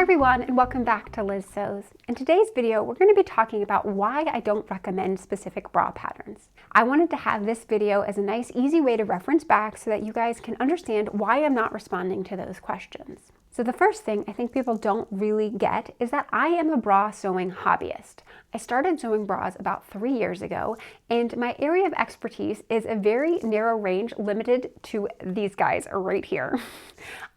everyone, and welcome back to Liz Sews. In today's video, we're going to be talking about why I don't recommend specific bra patterns. I wanted to have this video as a nice, easy way to reference back so that you guys can understand why I'm not responding to those questions. So the first thing I think people don't really get is that I am a bra sewing hobbyist. I started sewing bras about 3 years ago, and my area of expertise is a very narrow range limited to these guys right here.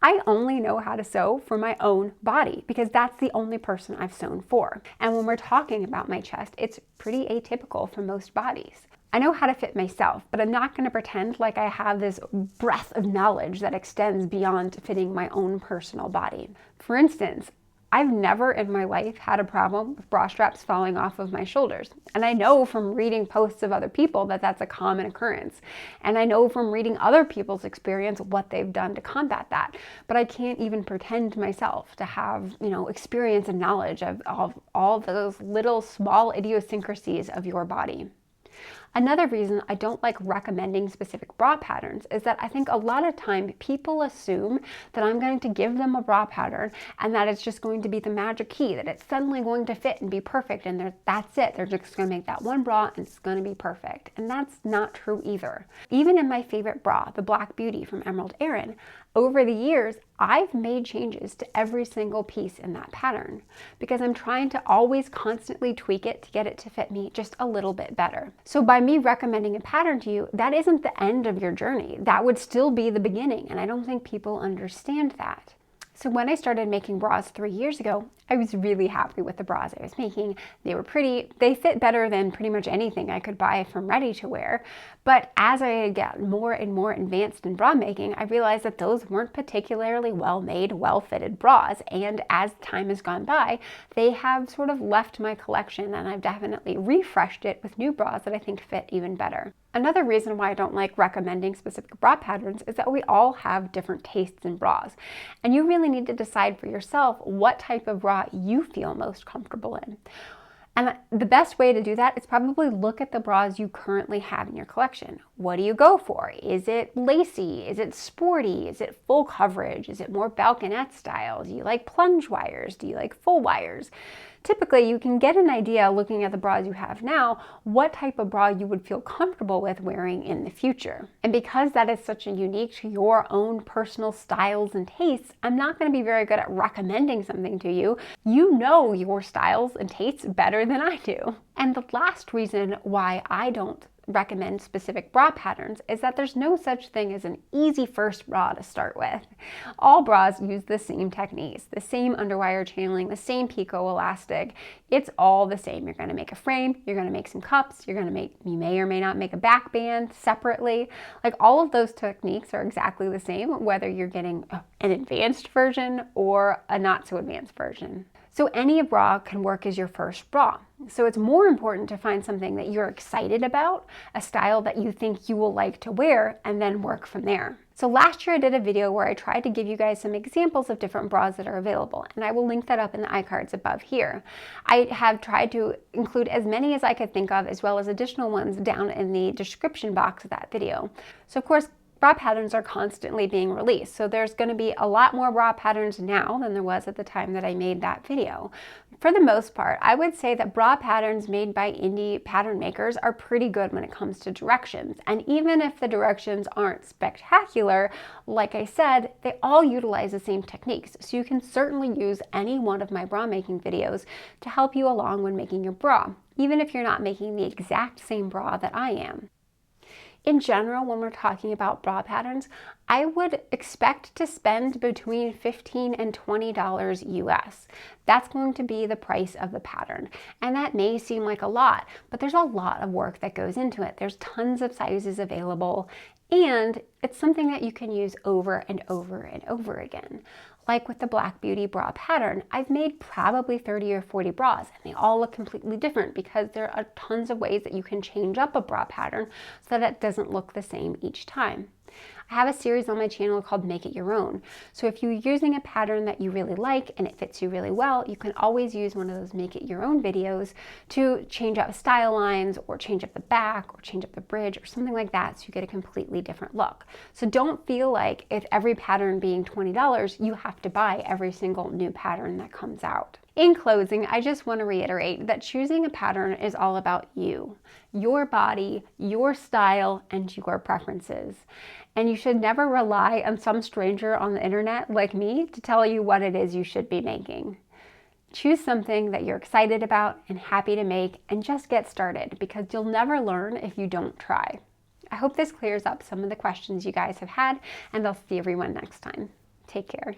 I only know how to sew for my own body because that's the only person I've sewn for. And when we're talking about my chest, it's pretty atypical for most bodies. I know how to fit myself, but I'm not going to pretend like I have this breadth of knowledge that extends beyond fitting my own personal body. For instance, I've never in my life had a problem with bra straps falling off of my shoulders. And I know from reading posts of other people that that's a common occurrence. And I know from reading other people's experience what they've done to combat that. But I can't even pretend myself to have, experience and knowledge of all those little small idiosyncrasies of your body. Another reason I don't like recommending specific bra patterns is that I think a lot of time people assume that I'm going to give them a bra pattern and that it's just going to be the magic key, that it's suddenly going to fit and be perfect and that's it. They're just going to make that one bra and it's going to be perfect. And that's not true either. Even in my favorite bra, the Black Beauty from Emerald Erin, over the years, I've made changes to every single piece in that pattern because I'm trying to always constantly tweak it to get it to fit me just a little bit better. So by me recommending a pattern to you, that isn't the end of your journey. That would still be the beginning, and I don't think people understand that. So when I started making bras 3 years ago, I was really happy with the bras I was making. They were pretty, they fit better than pretty much anything I could buy from ready to wear. But as I got more and more advanced in bra making, I realized that those weren't particularly well made, well fitted bras. And as time has gone by, they have sort of left my collection, and I've definitely refreshed it with new bras that I think fit even better. Another reason why I don't like recommending specific bra patterns is that we all have different tastes in bras. And you really need to decide for yourself what type of bra you feel most comfortable in. And the best way to do that is probably look at the bras you currently have in your collection. What do you go for? Is it lacy? Is it sporty? Is it full coverage? Is it more balconette style? Do you like plunge wires? Do you like full wires? Typically, you can get an idea looking at the bras you have now, what type of bra you would feel comfortable with wearing in the future. And because that is such a unique to your own personal styles and tastes, I'm not going to be very good at recommending something to you. You know your styles and tastes better than I do. And the last reason why I don't recommend specific bra patterns is that there's no such thing as an easy first bra to start with. All bras use the same techniques, the same underwire channeling, the same picot elastic. It's all the same. You're going to make a frame, you're going to make some cups, you may or may not make a back band separately. Like all of those techniques are exactly the same, whether you're getting an advanced version or a not so advanced version. So any bra can work as your first bra. So it's more important to find something that you're excited about, a style that you think you will like to wear, and then work from there. So last year I did a video where I tried to give you guys some examples of different bras that are available, and I will link that up in the iCards above here. I have tried to include as many as I could think of, as well as additional ones down in the description box of that video. So of course, bra patterns are constantly being released. So there's going to be a lot more bra patterns now than there was at the time that I made that video. For the most part, I would say that bra patterns made by indie pattern makers are pretty good when it comes to directions. And even if the directions aren't spectacular, like I said, they all utilize the same techniques. So you can certainly use any one of my bra making videos to help you along when making your bra, even if you're not making the exact same bra that I am. In general, when we're talking about bra patterns, I would expect to spend between $15 and $20 US. That's going to be the price of the pattern. And that may seem like a lot, but there's a lot of work that goes into it. There's tons of sizes available, and it's something that you can use over and over and over again. Like with the Black Beauty bra pattern, I've made probably 30 or 40 bras, and they all look completely different because there are tons of ways that you can change up a bra pattern so that it doesn't look the same each time. I have a series on my channel called Make It Your Own. So if you're using a pattern that you really like and it fits you really well, you can always use one of those Make It Your Own videos to change up style lines or change up the back or change up the bridge or something like that so you get a completely different look. So don't feel like if every pattern being $20, you have to buy every single new pattern that comes out. In closing, I just want to reiterate that choosing a pattern is all about you, your body, your style, and your preferences. And you should never rely on some stranger on the internet like me to tell you what it is you should be making. Choose something that you're excited about and happy to make, and just get started, because you'll never learn if you don't try. I hope this clears up some of the questions you guys have had, and I'll see everyone next time. Take care.